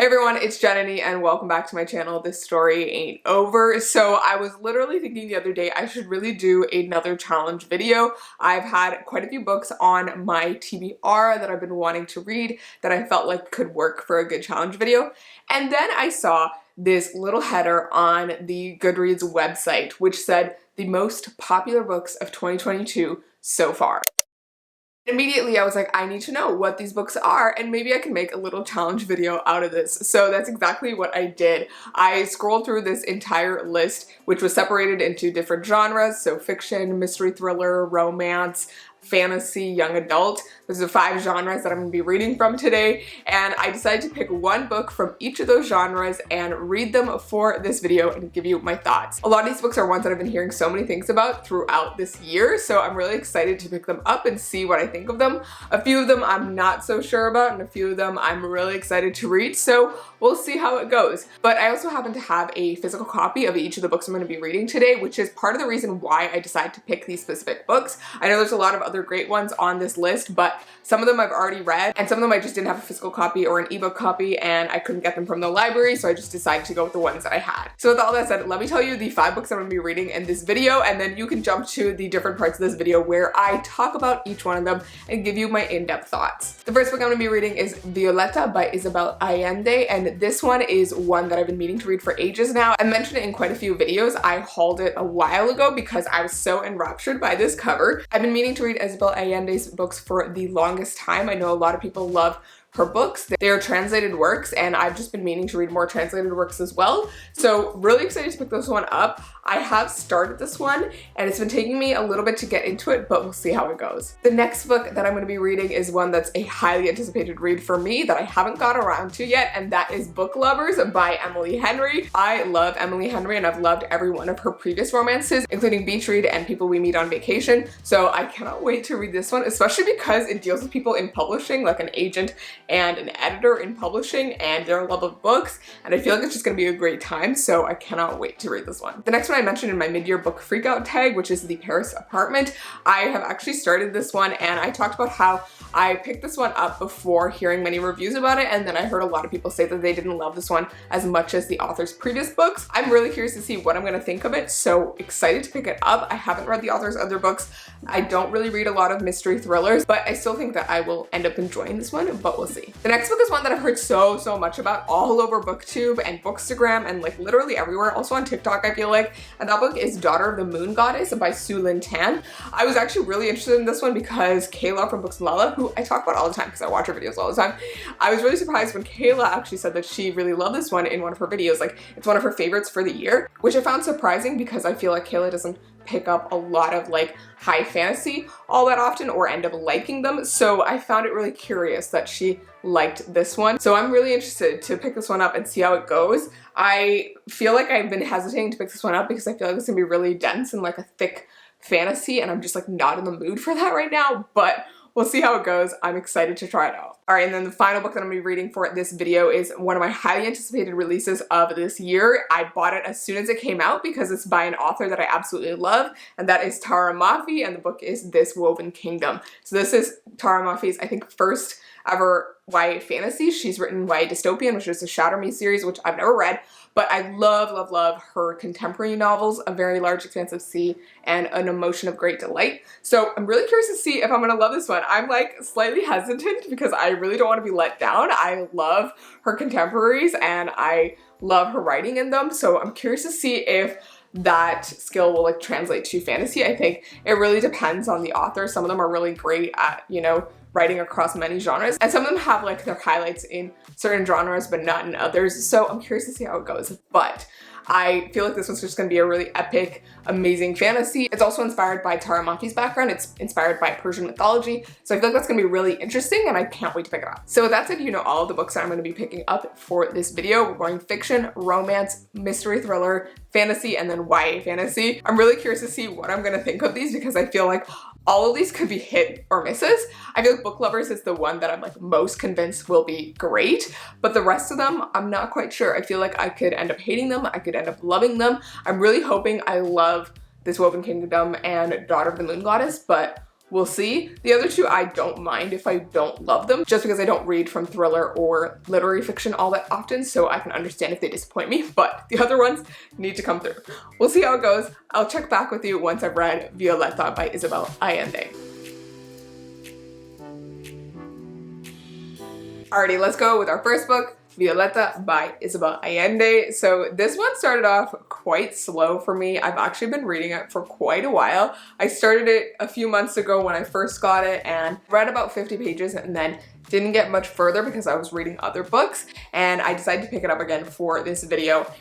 Hey everyone, it's Jananie and welcome back to my channel. This story ain't over. So I was literally thinking the other day I should really do another challenge video. I've had quite a few books on my TBR that I've been wanting to read that I felt like could work for a good challenge video. And then I saw this little header on the Goodreads website which said the most popular books of 2022 so far. Immediately I was like, I need to know what these books are and maybe I can make a little challenge video out of this. So that's exactly what I did. I scrolled through this entire list, which was separated into different genres, so fiction, mystery thriller, romance, fantasy, young adult. Those are the 5 genres that I'm going to be reading from today, and I decided to pick one book from each of those genres and read them for this video and give you my thoughts. A lot of these books are ones that I've been hearing so many things about throughout this year, so I'm really excited to pick them up and see what I think of them. A few of them I'm not so sure about, and a few of them I'm really excited to read, so we'll see how it goes. But I also happen to have a physical copy of each of the books I'm going to be reading today, which is part of the reason why I decided to pick these specific books. I know there's a lot of other great ones on this list, but some of them I've already read and some of them I just didn't have a physical copy or an ebook copy and I couldn't get them from the library, so I just decided to go with the ones that I had. So with all that said, let me tell you the 5 books I'm going to be reading in this video, and then you can jump to the different parts of this video where I talk about each one of them and give you my in-depth thoughts. The first book I'm going to be reading is Violeta by Isabel Allende, and this one is one that I've been meaning to read for ages now. I mentioned it in quite a few videos. I hauled it a while ago because I was so enraptured by this cover. I've been meaning to read Isabel Allende's books for the longest time. I know a lot of people love her books. They are translated works and I've just been meaning to read more translated works as well. So really excited to pick this one up. I have started this one and it's been taking me a little bit to get into it, but we'll see how it goes. The next book that I'm going to be reading is one that's a highly anticipated read for me that I haven't got around to yet, and that is Book Lovers by Emily Henry. I love Emily Henry and I've loved every one of her previous romances, including Beach Read and People We Meet on Vacation. So I cannot wait to read this one, especially because it deals with people in publishing, like an agent and an editor in publishing and their love of books, and I feel like it's just going to be a great time, so I cannot wait to read this one. The next one I mentioned in my mid-year book freakout tag, which is The Paris Apartment. I have actually started this one and I talked about how I picked this one up before hearing many reviews about it, and then I heard a lot of people say that they didn't love this one as much as the author's previous books. I'm really curious to see what I'm going to think of it, so excited to pick it up. I haven't read the author's other books. I don't really read a lot of mystery thrillers, but I still think that I will end up enjoying this one, but we'll see. The next book is one that I've heard so much about all over BookTube and Bookstagram and like literally everywhere, also on TikTok I feel like, and that book is Daughter of the Moon Goddess by Sri Lankan Tamil. I was actually really interested in this one because Kayla from Books and Lala, who I talk about all the time because I watch her videos all the time, I was really surprised when Kayla actually said that she really loved this one in one of her videos. Like, it's one of her favorites for the year, which I found surprising because I feel like Kayla doesn't pick up a lot of like high fantasy all that often or end up liking them, so I found it really curious that she liked this one. So I'm really interested to pick this one up and see how it goes. I feel like I've been hesitating to pick this one up because I feel like it's gonna be really dense and like a thick fantasy, and I'm just like not in the mood for that right now, but we'll see how it goes. I'm excited to try it out. All right, and then the final book that I'm gonna be reading for this video is one of my highly anticipated releases of this year. I bought it as soon as it came out because it's by an author that I absolutely love, and that is Tara Mafi, and the book is This Woven Kingdom. So this is Tara Mafi's, I think, first ever YA fantasy. She's written YA Dystopian, which is a Shatter Me series, which I've never read, but I love her contemporary novels, A Very Large Expanse of Sea and An Emotion of Great Delight. So I'm really curious to see if I'm gonna love this one. I'm like slightly hesitant because I really don't want to be let down. I love her contemporaries and I love her writing in them, so I'm curious to see if that skill will like translate to fantasy. I think it really depends on the author. Some of them are really great at, you know, writing across many genres, and some of them have like their highlights in certain genres but not in others, so I'm curious to see how it goes. But I feel like this one's just gonna be a really epic, amazing fantasy. It's also inspired by Tara Mafi's background. It's inspired by Persian mythology, so I feel like that's gonna be really interesting and I can't wait to pick it up. So with that said, you know all of the books that I'm gonna be picking up for this video. We're going fiction, romance, mystery thriller, fantasy, and then YA fantasy. I'm really curious to see what I'm gonna think of these because I feel like all of these could be hit or misses. I feel like Book Lovers is the one that I'm like most convinced will be great, but the rest of them, I'm not quite sure. I feel like I could end up hating them, I could end up loving them. I'm really hoping I love This Woven Kingdom and Daughter of the Moon Goddess, but we'll see. The other two I don't mind if I don't love them, just because I don't read from thriller or literary fiction all that often, so I can understand if they disappoint me, but the other ones need to come through. We'll see how it goes. I'll check back with you once I've read Violeta by Isabel Allende. Alrighty, let's go with our first book, Violeta by Isabel Allende. So this one started off quite slow for me. I've actually been reading it for quite a while. I started it a few months ago when I first got it and read about 50 pages and then didn't get much further because I was reading other books, and I decided to pick it up again for this video.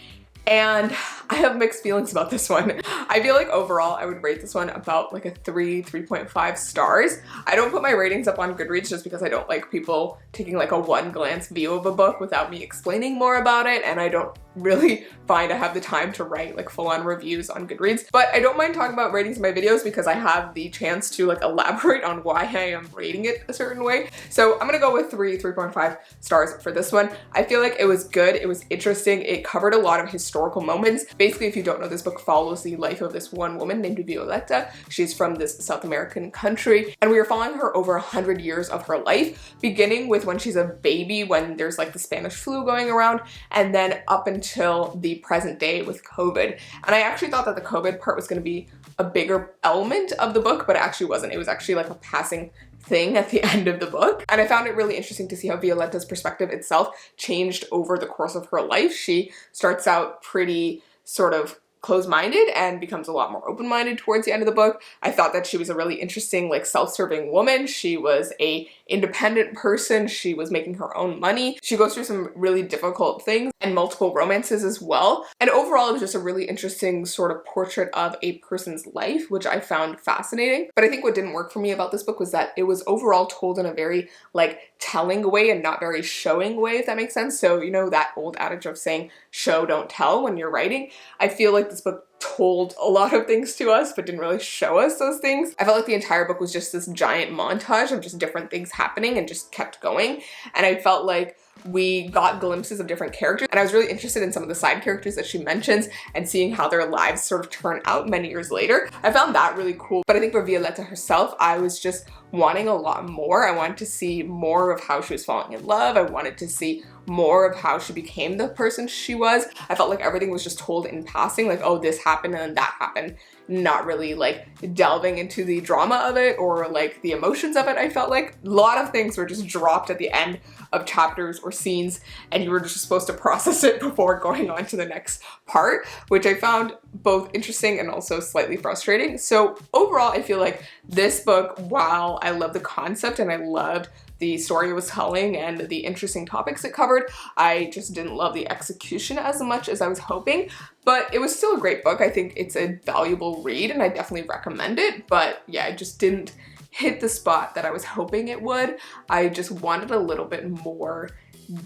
And I have mixed feelings about this one. I feel like overall I would rate this one about like a 3.5 stars. I don't put my ratings up on Goodreads just because I don't like people taking like a one glance view of a book without me explaining more about it, and I don't really find I have the time to write like full-on reviews on Goodreads. But I don't mind talking about ratings in my videos because I have the chance to like elaborate on why I am rating it a certain way. So I'm gonna go with 3.5 stars for this one. I feel like it was good, it was interesting, it covered a lot of historical moments. Basically, if you don't know, this book follows the life of this one woman named Violeta. She's from this South American country, and we are following her over 100 years of her life, beginning with when she's a baby, when there's like the Spanish flu going around, and then up until the present day with COVID. And I actually thought that the COVID part was going to be a bigger element of the book, but it actually wasn't. It was actually like a passing thing at the end of the book. And I found it really interesting to see how Violeta's perspective itself changed over the course of her life. She starts out pretty sort of closed-minded and becomes a lot more open-minded towards the end of the book. I thought that she was a really interesting, like, self-serving woman. She was a independent person. She was making her own money. She goes through some really difficult things and multiple romances as well. And overall, it was just a really interesting sort of portrait of a person's life, which I found fascinating. But I think what didn't work for me about this book was that it was overall told in a very, like, telling way and not very showing way, if that makes sense. So, you know, that old adage of saying show, don't tell when you're writing. I feel like this book told a lot of things to us but didn't really show us those things. I felt like the entire book was just this giant montage of just different things happening and just kept going. And I felt like we got glimpses of different characters, and I was really interested in some of the side characters that she mentions and seeing how their lives sort of turn out many years later. I found that really cool. But I think for Violeta herself, I was just wanting a lot more. I wanted to see more of how she was falling in love. I wanted to see more of how she became the person she was. I felt like everything was just told in passing, like, oh, this happened and that happened, not really like delving into the drama of it or like the emotions of it. I felt like a lot of things were just dropped at the end of chapters or scenes, and you were just supposed to process it before going on to the next part, which I found both interesting and also slightly frustrating. So overall, I feel like this book, while I love the concept and I loved the story it was telling and the interesting topics it covered, I just didn't love the execution as much as I was hoping. But it was still a great book. I think it's a valuable read and I definitely recommend it. But yeah, it just didn't hit the spot that I was hoping it would. I just wanted a little bit more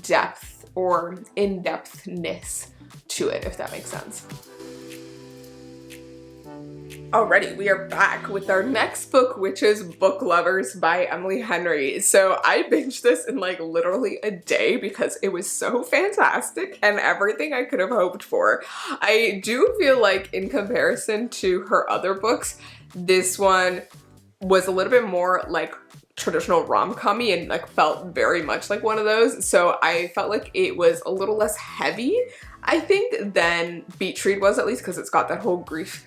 depth or in-depthness to it, if that makes sense. Alrighty, we are back with our next book, which is Book Lovers by Emily Henry. So I binged this in like literally a day because it was so fantastic and everything I could have hoped for. I do feel like in comparison to her other books, this one was a little bit more like traditional rom-com-y and like felt very much like one of those. So I felt like it was a little less heavy, I think, than Beach Read was, at least because it's got that whole grief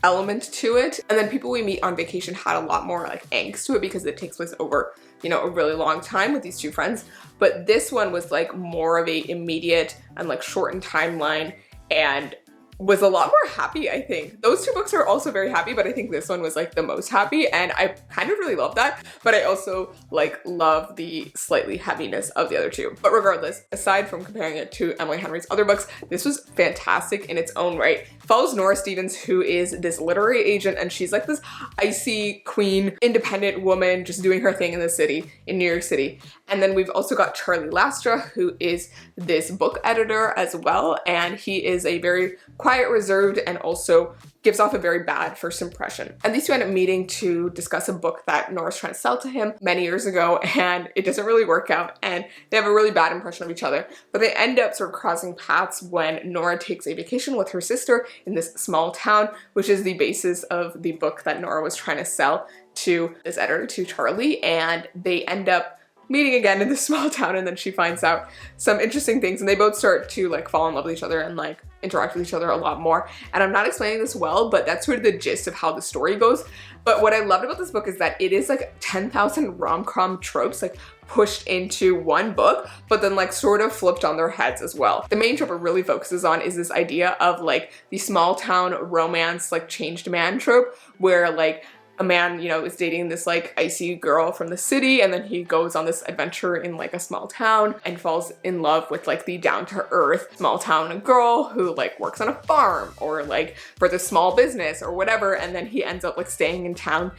element to it. And then People We Meet on Vacation had a lot more like angst to it because it takes place over, you know, a really long time with these two friends. But this one was like more of a immediate and like shortened timeline and was a lot more happy, I think. Those two books are also very happy, but I think this one was like the most happy, and I kind of really love that, but I also like love the slightly heaviness of the other two. But regardless, aside from comparing it to Emily Henry's other books, this was fantastic in its own right. It follows Nora Stevens, who is this literary agent, and she's like this icy queen, independent woman just doing her thing in the city, in New York City. And then we've also got Charlie Lastra, who is this book editor as well, and he is a very quiet, reserved, and also gives off a very bad first impression. And these two end up meeting to discuss a book that Nora's trying to sell to him many years ago, and it doesn't really work out, and they have a really bad impression of each other. But they end up sort of crossing paths when Nora takes a vacation with her sister in this small town, which is the basis of the book that Nora was trying to sell to this editor, to Charlie, and they end up meeting again in this small town, and then she finds out some interesting things, and they both start to like fall in love with each other and like interact with each other a lot more. And I'm not explaining this well, but that's sort of the gist of how the story goes. But what I loved about this book is that it is like 10,000 rom-com tropes like pushed into one book, but then like sort of flipped on their heads as well. The main trope it really focuses on is this idea of like the small town romance, like changed man trope, where like a man, you know, is dating this like icy girl from the city, and then he goes on this adventure in like a small town and falls in love with like the down-to-earth small town girl who like works on a farm or like for the small business or whatever, and then he ends up like staying in town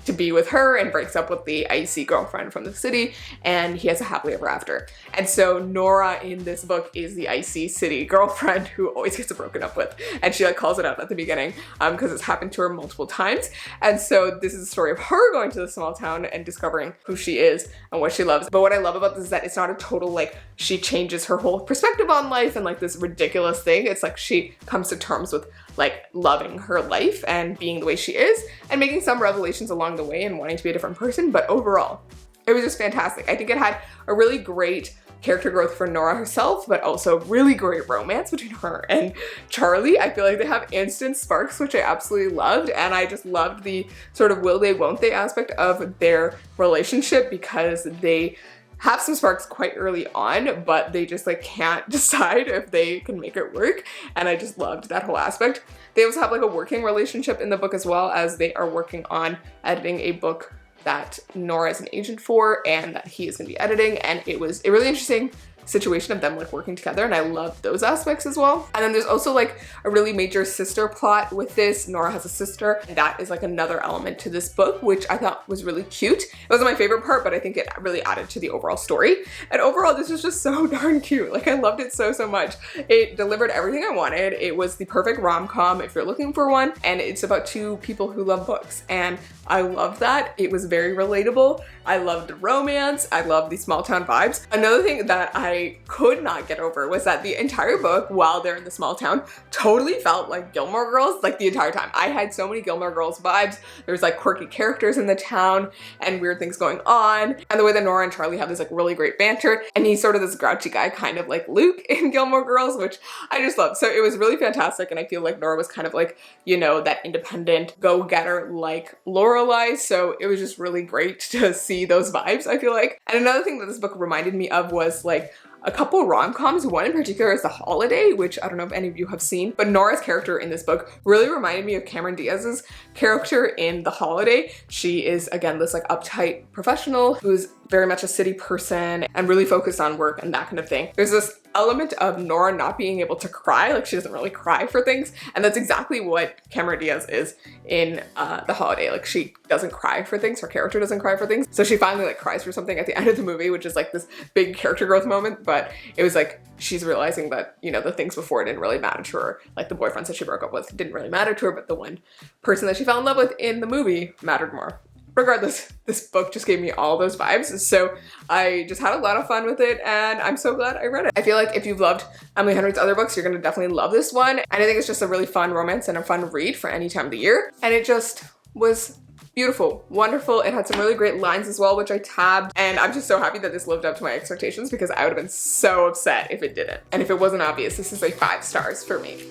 to be with her and breaks up with the icy girlfriend from the city, and he has a happily ever after. And so Nora in this book is the icy city girlfriend who always gets broken up with, and she like calls it out at the beginning because it's happened to her multiple times. And so this is a story of her going to the small town and discovering who she is and what she loves. But what I love about this is that it's not a total like she changes her whole perspective on life and like this ridiculous thing. It's like she comes to terms with like loving her life and being the way she is and making some revelations along the way and wanting to be a different person. But overall, it was just fantastic. I think it had a really great character growth for Nora herself, but also really great romance between her and Charlie. I feel like they have instant sparks, which I absolutely loved, and I just loved the sort of will they, won't they aspect of their relationship, because they have some sparks quite early on, but they just like can't decide if they can make it work, and I just loved that whole aspect. They also have like a working relationship in the book, as well as they are working on editing a book that Nora is an agent for and that he is going to be editing, and it was a really interesting situation of them like working together, and I love those aspects as well. And then there's also like a really major sister plot with this. Nora has a sister, and that is like another element to this book, which I thought was really cute. It wasn't my favorite part, but I think it really added to the overall story. And overall, this was just so darn cute. Like I loved it so much. It delivered everything I wanted. It was the perfect rom-com if you're looking for one, and it's about two people who love books, and I love that. It was very relatable. I loved the romance. I loved the small town vibes. Another thing that I could not get over was that the entire book, while they're in the small town, totally felt like Gilmore Girls, like the entire time. I had so many Gilmore Girls vibes. There's like quirky characters in the town and weird things going on. And the way that Nora and Charlie have this like really great banter, and he's sort of this grouchy guy, kind of like Luke in Gilmore Girls, which I just love. So it was really fantastic, and I feel like Nora was kind of like, you know, that independent go-getter like Lorelai. So it was just really great to see those vibes, I feel like. And another thing that this book reminded me of was like a couple rom-coms. One in particular is The Holiday, which I don't know if any of you have seen, but Nora's character in this book really reminded me of Cameron Diaz's character in The Holiday. She is, again, this like uptight professional who's very much a city person and really focused on work and that kind of thing. There's this element of Nora not being able to cry, like she doesn't really cry for things, and that's exactly what Cameron Diaz is in The Holiday. Like she doesn't cry for things, her character doesn't cry for things, so she finally like cries for something at the end of the movie, which is like this big character growth moment. But it was like she's realizing that, you know, the things before didn't really matter to her, like the boyfriends that she broke up with didn't really matter to her, but the one person that she fell in love with in the movie mattered more. Regardless, this book just gave me all those vibes, so I just had a lot of fun with it, and I'm so glad I read it. I feel like if you've loved Emily Henry's other books, you're gonna definitely love this one, and I think it's just a really fun romance and a fun read for any time of the year, and it just was beautiful, wonderful. It had some really great lines as well, which I tabbed, and I'm just so happy that this lived up to my expectations, because I would have been so upset if it didn't. And if it wasn't obvious, this is a 5 stars for me.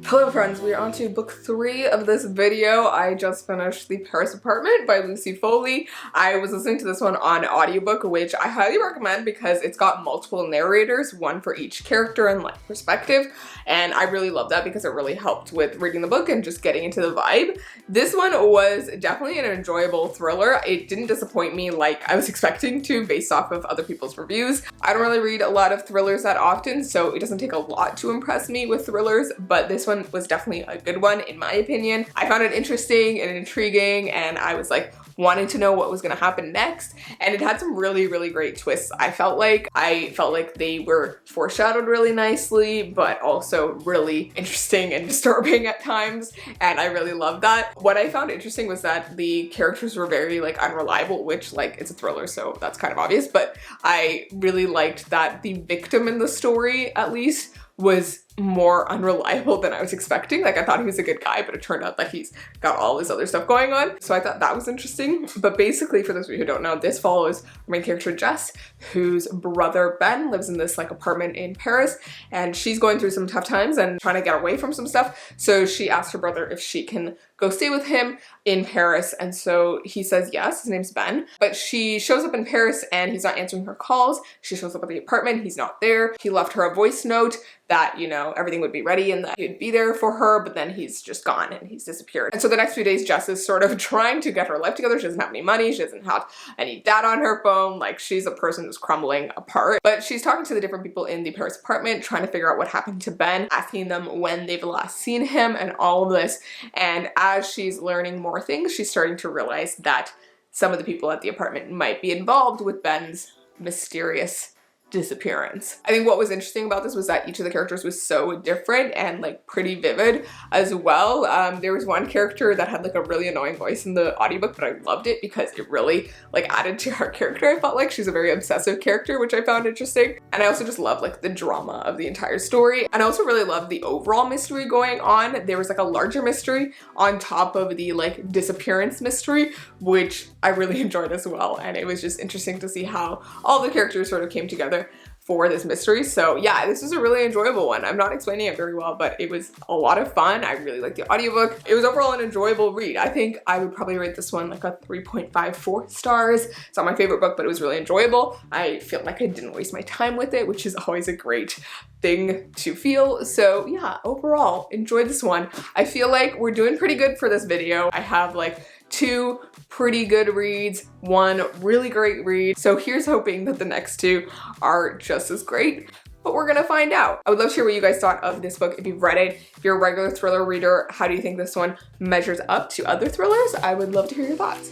Hello friends, we are on to book 3 of this video. I just finished The Paris Apartment by Lucy Foley. I was listening to this one on audiobook, which I highly recommend because it's got multiple narrators, one for each character and like perspective, and I really love that because it really helped with reading the book and just getting into the vibe. This one was definitely an enjoyable thriller. It didn't disappoint me like I was expecting to based off of other people's reviews. I don't really read a lot of thrillers that often, so it doesn't take a lot to impress me with thrillers, but this one was definitely a good one in my opinion. I found it interesting and intriguing, and I was like wanting to know what was gonna happen next, and it had some really great twists. I felt like they were foreshadowed really nicely, but also really interesting and disturbing at times, and I really loved that. What I found interesting was that the characters were very like unreliable, which like it's a thriller, so that's kind of obvious, but I really liked that the victim in the story at least was more unreliable than I was expecting. Like I thought he was a good guy, but it turned out that he's got all this other stuff going on. So I thought that was interesting. But basically, for those of you who don't know, this follows our main character Jess, whose brother Ben lives in this like apartment in Paris, and she's going through some tough times and trying to get away from some stuff. So she asked her brother if she can go stay with him in Paris, and so he says yes. His name's Ben, but she shows up in Paris and he's not answering her calls. She shows up at the apartment, he's not there. He left her a voice note that, you know, everything would be ready and that he'd be there for her, but then he's just gone and he's disappeared. And so the next few days, Jess is sort of trying to get her life together. She doesn't have any money, she doesn't have any data on her phone, like she's a person who's crumbling apart. But she's talking to the different people in the Paris apartment, trying to figure out what happened to Ben, asking them when they've last seen him and all of this. And as she's learning more things, she's starting to realize that some of the people at the apartment might be involved with Ben's mysterious disappearance. I think what was interesting about this was that each of the characters was so different and like pretty vivid as well. There was one character that had like a really annoying voice in the audiobook, but I loved it because it really like added to her character. I felt like she's a very obsessive character, which I found interesting. And I also just love like the drama of the entire story. And I also really loved the overall mystery going on. There was like a larger mystery on top of the like disappearance mystery, which I really enjoyed as well. And it was just interesting to see how all the characters sort of came together for this mystery. So yeah, this was a really enjoyable one. I'm not explaining it very well, but it was a lot of fun. I really liked the audiobook. It was overall an enjoyable read. I think I would probably rate this one like a 3.54 stars. It's not my favorite book, but it was really enjoyable. I feel like I didn't waste my time with it, which is always a great thing to feel. So yeah, overall, enjoyed this one. I feel like we're doing pretty good for this video. I have like 2 pretty good reads, 1 really great read. So here's hoping that the next 2 are just as great, but we're gonna find out. I would love to hear what you guys thought of this book. If you've read it, if you're a regular thriller reader, how do you think this one measures up to other thrillers? I would love to hear your thoughts.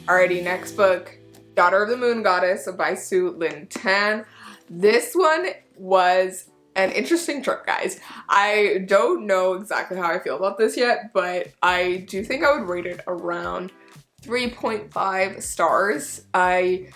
Alrighty, next book, Daughter of the Moon Goddess by Su Lin Tan. This one was an interesting trip, guys. I don't know exactly how I feel about this yet, but I do think I would rate it around 3.5 stars. I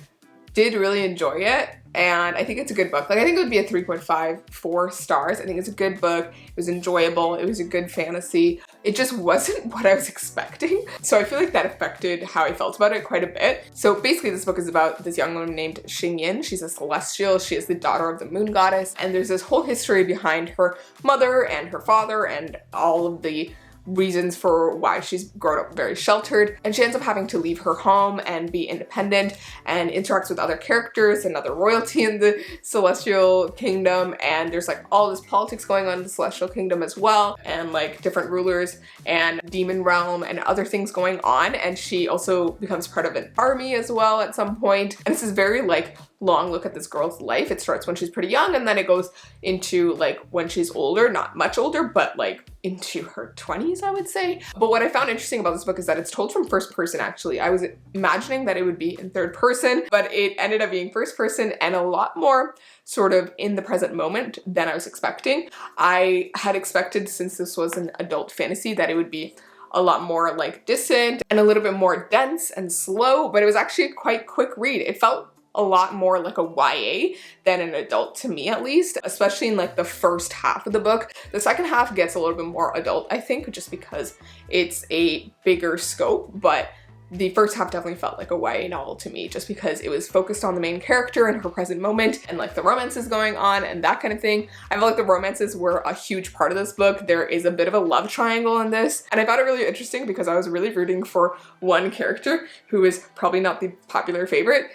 did really enjoy it, and I think it's a good book. Like, I think it would be a 3.54 stars. I think it's a good book. It was enjoyable. It was a good fantasy. It just wasn't what I was expecting. So I feel like that affected how I felt about it quite a bit. So basically this book is about this young woman named Xingyin. She's a celestial. She is the daughter of the moon goddess. And there's this whole history behind her mother and her father and all of the reasons for why she's grown up very sheltered, and she ends up having to leave her home and be independent and interacts with other characters and other royalty in the celestial kingdom, and there's like all this politics going on in the celestial kingdom as well, and like different rulers and demon realm and other things going on. And she also becomes part of an army as well at some point, and this is very like long look at this girl's life. It starts when she's pretty young, and then it goes into like when she's older, not much older, but like into her 20s, I would say. But what I found interesting about this book is that it's told from first person, actually. I was imagining that it would be in third person, but it ended up being first person and a lot more sort of in the present moment than I was expecting. I had expected, since this was an adult fantasy, that it would be a lot more like distant and a little bit more dense and slow, but it was actually a quite quick read. It felt a lot more like a YA than an adult, to me at least, especially in like the first half of the book. The second half gets a little bit more adult, I think, just because it's a bigger scope, but the first half definitely felt like a YA novel to me, just because it was focused on the main character and her present moment and like the romances going on and that kind of thing. I feel like the romances were a huge part of this book. There is a bit of a love triangle in this, and I found it really interesting because I was really rooting for one character who is probably not the popular favorite,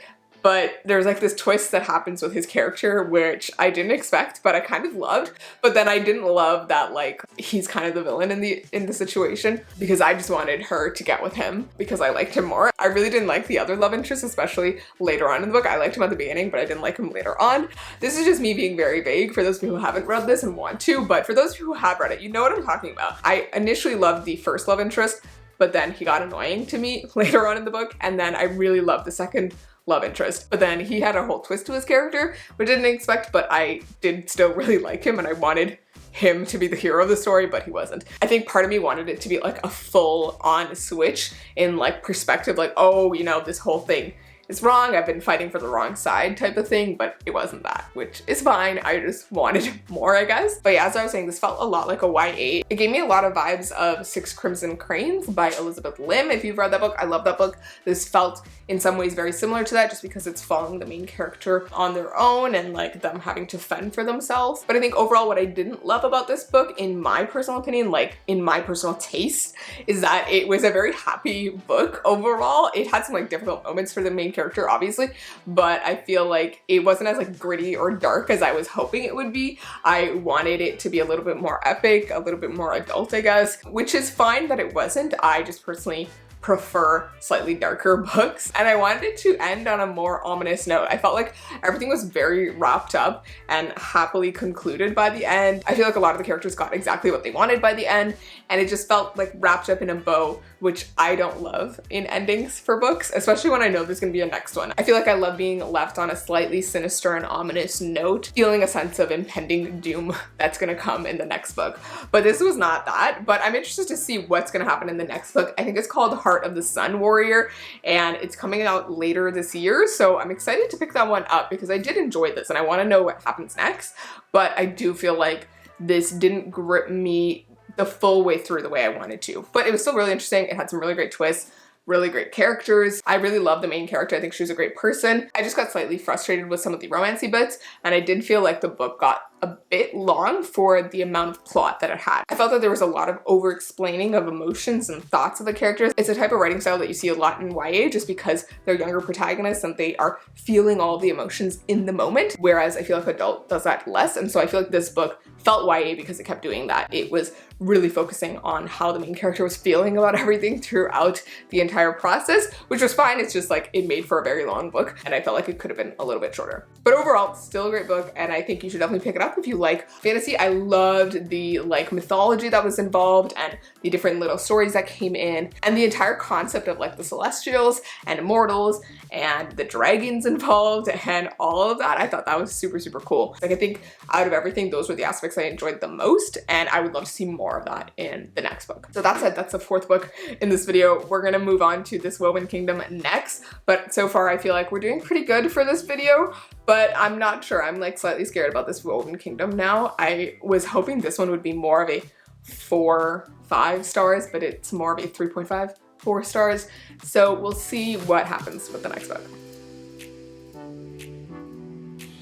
but there's like this twist that happens with his character, which I didn't expect, but I kind of loved. But then I didn't love that like he's kind of the villain in the situation, because I just wanted her to get with him because I liked him more. I really didn't like the other love interest, especially later on in the book. I liked him at the beginning, but I didn't like him later on. This is just me being very vague for those people who haven't read this and want to, but for those who have read it, you know what I'm talking about. I initially loved the first love interest, but then he got annoying to me later on in the book, and then I really loved the second love interest. But then he had a whole twist to his character, which I didn't expect, but I did still really like him, and I wanted him to be the hero of the story, but he wasn't. I think part of me wanted it to be like a full-on switch in like perspective, like, oh, you know, this whole thing it's wrong, I've been fighting for the wrong side type of thing, but it wasn't that, which is fine. I just wanted more, I guess. But yeah, as I was saying, this felt a lot like a YA. It gave me a lot of vibes of Six Crimson Cranes by Elizabeth Lim. If you've read that book, I love that book. This felt in some ways very similar to that, just because it's following the main character on their own and like them having to fend for themselves. But I think overall what I didn't love about this book, in my personal opinion, like in my personal taste, is that it was a very happy book overall. It had some like difficult moments for the main character, obviously, but I feel like it wasn't as like gritty or dark as I was hoping it would be. I wanted it to be a little bit more epic, a little bit more adult, I guess, which is fine that it wasn't. I just personally prefer slightly darker books, and I wanted it to end on a more ominous note. I felt like everything was very wrapped up and happily concluded by the end. I feel like a lot of the characters got exactly what they wanted by the end, and it just felt like wrapped up in a bow, which I don't love in endings for books, especially when I know there's gonna be a next one. I feel like I love being left on a slightly sinister and ominous note, feeling a sense of impending doom that's gonna come in the next book. But this was not that, but I'm interested to see what's gonna happen in the next book. I think it's called Heart of the Sun Warrior, and it's coming out later this year, so I'm excited to pick that one up because I did enjoy this and I want to know what happens next. But I do feel like this didn't grip me the full way through the way I wanted to, but it was still really interesting. It had some really great twists, really great characters. I really love the main character. I think she was a great person. I just got slightly frustrated with some of the romancy bits, and I did feel like the book got a bit long for the amount of plot that it had. I felt that there was a lot of over-explaining of emotions and thoughts of the characters. It's a type of writing style that you see a lot in YA just because they're younger protagonists and they are feeling all the emotions in the moment, whereas I feel like adult does that less. And so I feel like this book felt YA because it kept doing that. It was really focusing on how the main character was feeling about everything throughout the entire process, which was fine. It's just like it made for a very long book, and I felt like it could have been a little bit shorter. But overall, still a great book, and I think you should definitely pick it up if you like fantasy. I loved the like mythology that was involved and the different little stories that came in, and the entire concept of like the celestials and immortals and the dragons involved and all of that. I thought that was super, super cool. Like I think out of everything, those were the aspects I enjoyed the most, and I would love to see more of that in the next book. So that's it. That's the fourth book in this video. We're gonna move on to This Woven Kingdom next, but so far I feel like we're doing pretty good for this video, but I'm not sure. I'm like slightly scared about This Woven Kingdom now. I was hoping this one would be more of a 4-5 stars, but it's more of a 3.5-4 stars. So we'll see what happens with the next book.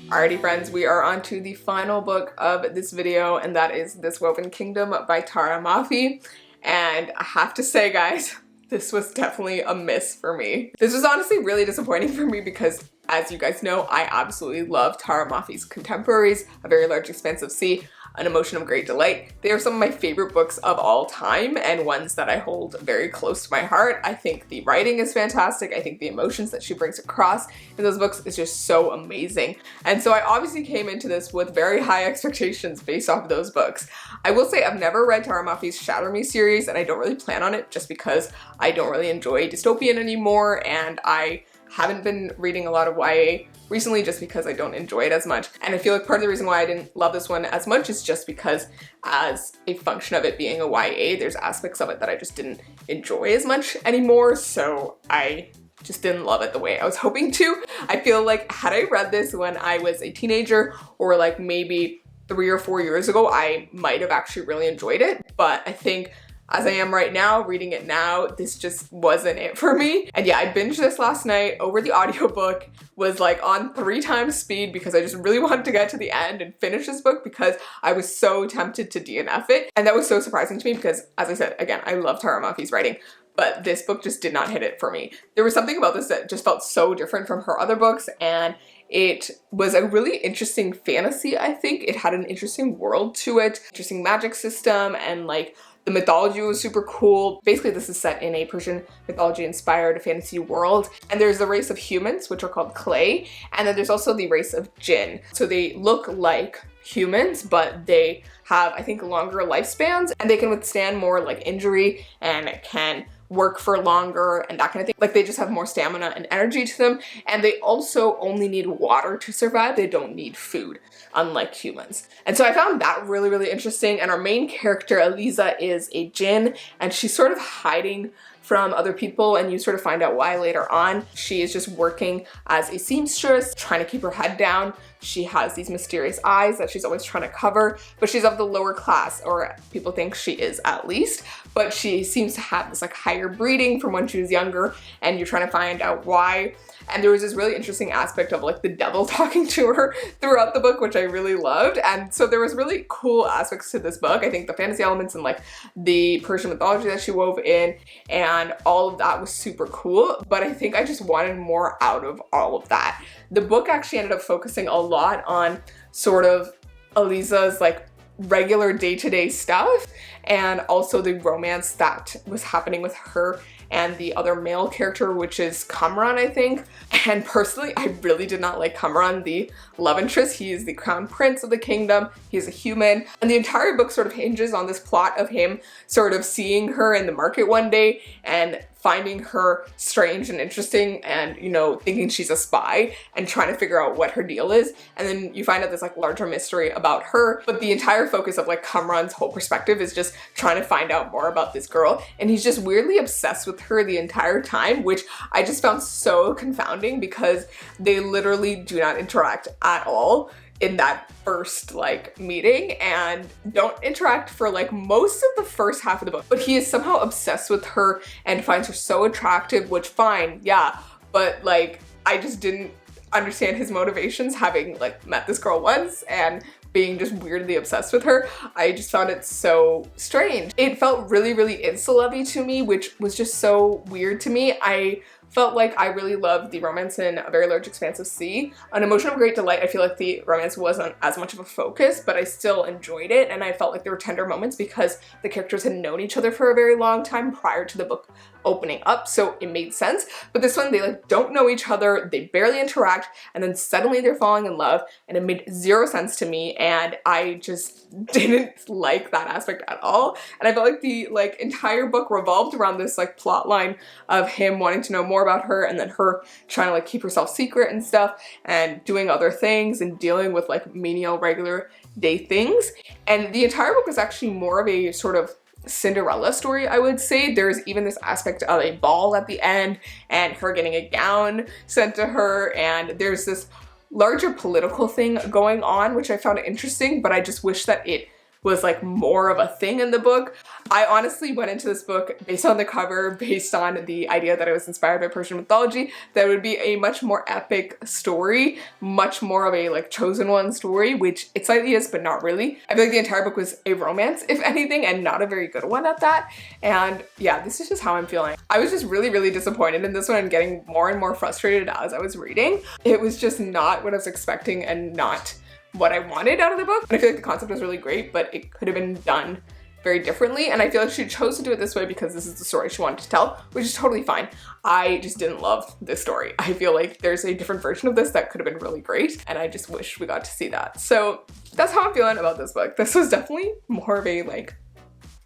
Alrighty friends, we are on to the final book of this video, and that is This Woven Kingdom by Tara Mafi. And I have to say, guys, this was definitely a miss for me. This was honestly really disappointing for me because, as you guys know, I absolutely love Tara Mafi's contemporaries, A Very Large Expanse of Sea, An Emotion of Great Delight. They are some of my favorite books of all time and ones that I hold very close to my heart. I think the writing is fantastic. I think the emotions that she brings across in those books is just so amazing. And so I obviously came into this with very high expectations based off of those books. I will say I've never read Tara Mafi's Shatter Me series, and I don't really plan on it just because I don't really enjoy dystopian anymore, and I haven't been reading a lot of YA recently just because I don't enjoy it as much. And I feel like part of the reason why I didn't love this one as much is just because as a function of it being a YA, there's aspects of it that I just didn't enjoy as much anymore. So I just didn't love it the way I was hoping to. I feel like had I read this when I was a teenager or like maybe 3 or 4 years ago, I might have actually really enjoyed it. But I think as I am right now, reading it now, this just wasn't it for me. And yeah, I binged this last night over the audiobook, was like on 3 times speed because I just really wanted to get to the end and finish this book because I was so tempted to DNF it. And that was so surprising to me because, as I said, again, I love Tara Mafi's writing, but this book just did not hit it for me. There was something about this that just felt so different from her other books, and it was a really interesting fantasy, I think. It had an interesting world to it, interesting magic system, and like the mythology was super cool. Basically, this is set in a Persian mythology-inspired fantasy world. And there's the race of humans, which are called clay. And then there's also the race of jinn. So they look like humans, but they have, I think, longer lifespans. And they can withstand more like injury and can work for longer and that kind of thing. Like they just have more stamina and energy to them. And they also only need water to survive. They don't need food, unlike humans. And so I found that really, really interesting. And our main character, Eliza, is a jinn, and she's sort of hiding from other people, and you sort of find out why later on. She is just working as a seamstress, trying to keep her head down. She has these mysterious eyes that she's always trying to cover, but she's of the lower class, or people think she is at least, but she seems to have this like higher breeding from when she was younger, and you're trying to find out why. And there was this really interesting aspect of like the devil talking to her throughout the book, which I really loved. And so there was really cool aspects to this book. I think the fantasy elements and like the Persian mythology that she wove in and all of that was super cool. But I think I just wanted more out of all of that. The book actually ended up focusing a lot on sort of Eliza's like regular day-to-day stuff, and also the romance that was happening with her and the other male character, which is Kamran, I think. And personally, I really did not like Kamran, the love interest. He is the crown prince of the kingdom. He's a human. And the entire book sort of hinges on this plot of him sort of seeing her in the market one day and finding her strange and interesting and, you know, thinking she's a spy and trying to figure out what her deal is. And then you find out this like larger mystery about her. But the entire focus of like Kamran's whole perspective is just trying to find out more about this girl. And he's just weirdly obsessed with her the entire time, which I just found so confounding because they literally do not interact at all in that first like meeting, and don't interact for like most of the first half of the book. But he is somehow obsessed with her and finds her so attractive, which fine, yeah, but like I just didn't understand his motivations, having like met this girl once and being just weirdly obsessed with her. I just found it so strange. It felt really, really insta-lovey to me, which was just so weird to me. I felt like I really loved the romance in A Very Large Expanse of Sea. An Emotion of Great Delight, I feel like the romance wasn't as much of a focus, but I still enjoyed it, and I felt like there were tender moments because the characters had known each other for a very long time prior to the book opening up, so it made sense. But this one, they like don't know each other, they barely interact, and then suddenly they're falling in love, and it made zero sense to me, and I just didn't like that aspect at all. And I felt like the like entire book revolved around this like plot line of him wanting to know more about her, and then her trying to like keep herself secret and stuff, and doing other things and dealing with like menial regular day things. And the entire book was actually more of a sort of Cinderella story, I would say. There's even this aspect of a ball at the end and her getting a gown sent to her, and there's this larger political thing going on, which I found interesting, but I just wish that it was like more of a thing in the book. I honestly went into this book based on the cover, based on the idea that it was inspired by Persian mythology, that it would be a much more epic story, much more of a like chosen one story, which it slightly is, but not really. I feel like the entire book was a romance, if anything, and not a very good one at that. And yeah, this is just how I'm feeling. I was just really, really disappointed in this one and getting more and more frustrated as I was reading. It was just not what I was expecting and not what I wanted out of the book. And I feel like the concept was really great, but it could have been done very differently. And I feel like she chose to do it this way because this is the story she wanted to tell, which is totally fine. I just didn't love this story. I feel like there's a different version of this that could have been really great, and I just wish we got to see that. So that's how I'm feeling about this book. This was definitely more of a like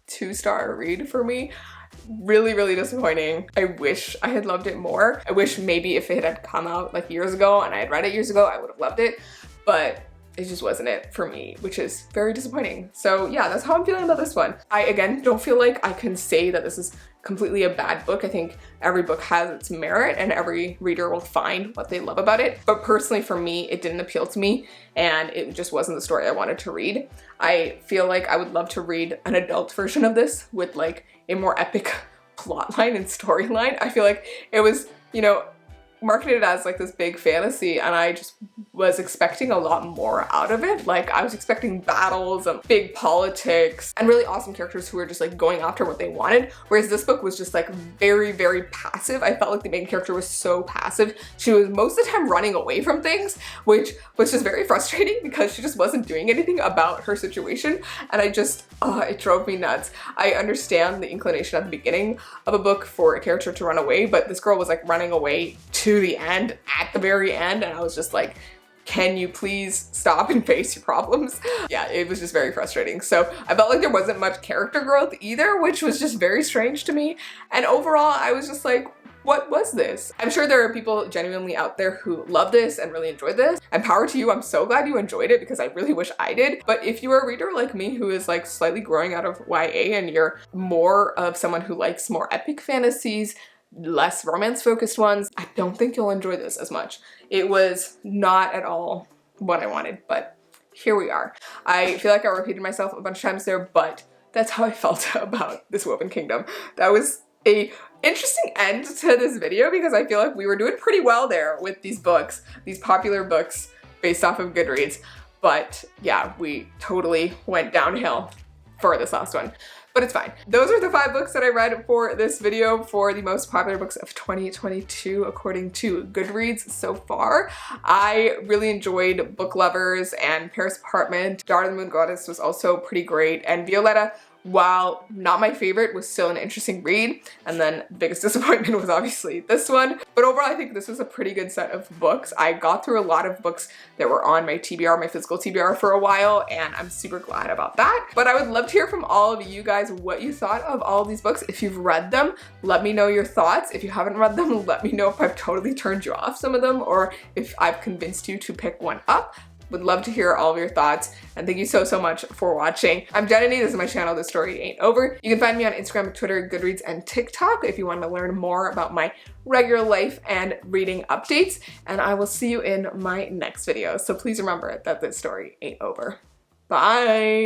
2-star read for me. Really, really disappointing. I wish I had loved it more. I wish maybe if it had come out like years ago and I had read it years ago, I would have loved it, but it just wasn't it for me, which is very disappointing. So yeah, that's how I'm feeling about this one. I, again, don't feel like I can say that this is completely a bad book. I think every book has its merit and every reader will find what they love about it. But personally for me, it didn't appeal to me and it just wasn't the story I wanted to read. I feel like I would love to read an adult version of this with like a more epic plotline and storyline. I feel like it was, you know, marketed as like this big fantasy, and I just was expecting a lot more out of it. Like I was expecting battles and big politics and really awesome characters who were just like going after what they wanted, whereas this book was just like very, very passive. I felt like the main character was so passive. She was most of the time running away from things, which was just very frustrating because she just wasn't doing anything about her situation, and I just it drove me nuts. I understand the inclination at the beginning of a book for a character to run away, but this girl was like running away to the end, at the very end, and I was just like, can you please stop and face your problems? Yeah, it was just very frustrating. So I felt like there wasn't much character growth either, which was just very strange to me. And overall, I was just like, what was this? I'm sure there are people genuinely out there who love this and really enjoyed this, and power to you. I'm so glad you enjoyed it because I really wish I did. But if you're a reader like me who is like slightly growing out of YA and you're more of someone who likes more epic fantasies, less romance focused ones, I don't think you'll enjoy this as much. It was not at all what I wanted, but here we are. I feel like I repeated myself a bunch of times there, but that's how I felt about this Woven Kingdom. That was a interesting end to this video because I feel like we were doing pretty well there with these books, these popular books based off of Goodreads. But yeah, we totally went downhill for this last one. But it's fine. Those are the 5 books that I read for this video for the most popular books of 2022 according to Goodreads so far. I really enjoyed Book Lovers and Paris Apartment. Daughter of the Moon Goddess was also pretty great, and Violeta, while not my favorite, was still an interesting read. And then the biggest disappointment was obviously this one. But overall, I think this was a pretty good set of books. I got through a lot of books that were on my TBR, my physical TBR for a while, and I'm super glad about that. But I would love to hear from all of you guys what you thought of all of these books. If you've read them, let me know your thoughts. If you haven't read them, let me know if I've totally turned you off some of them or if I've convinced you to pick one up. Would love to hear all of your thoughts, and thank you so much for watching. I'm Jananie, this is my channel, This Story Ain't Over. You can find me on Instagram, Twitter, Goodreads, and TikTok if you want to learn more about my regular life and reading updates, and I will see you in my next video. So please remember that this story ain't over. Bye!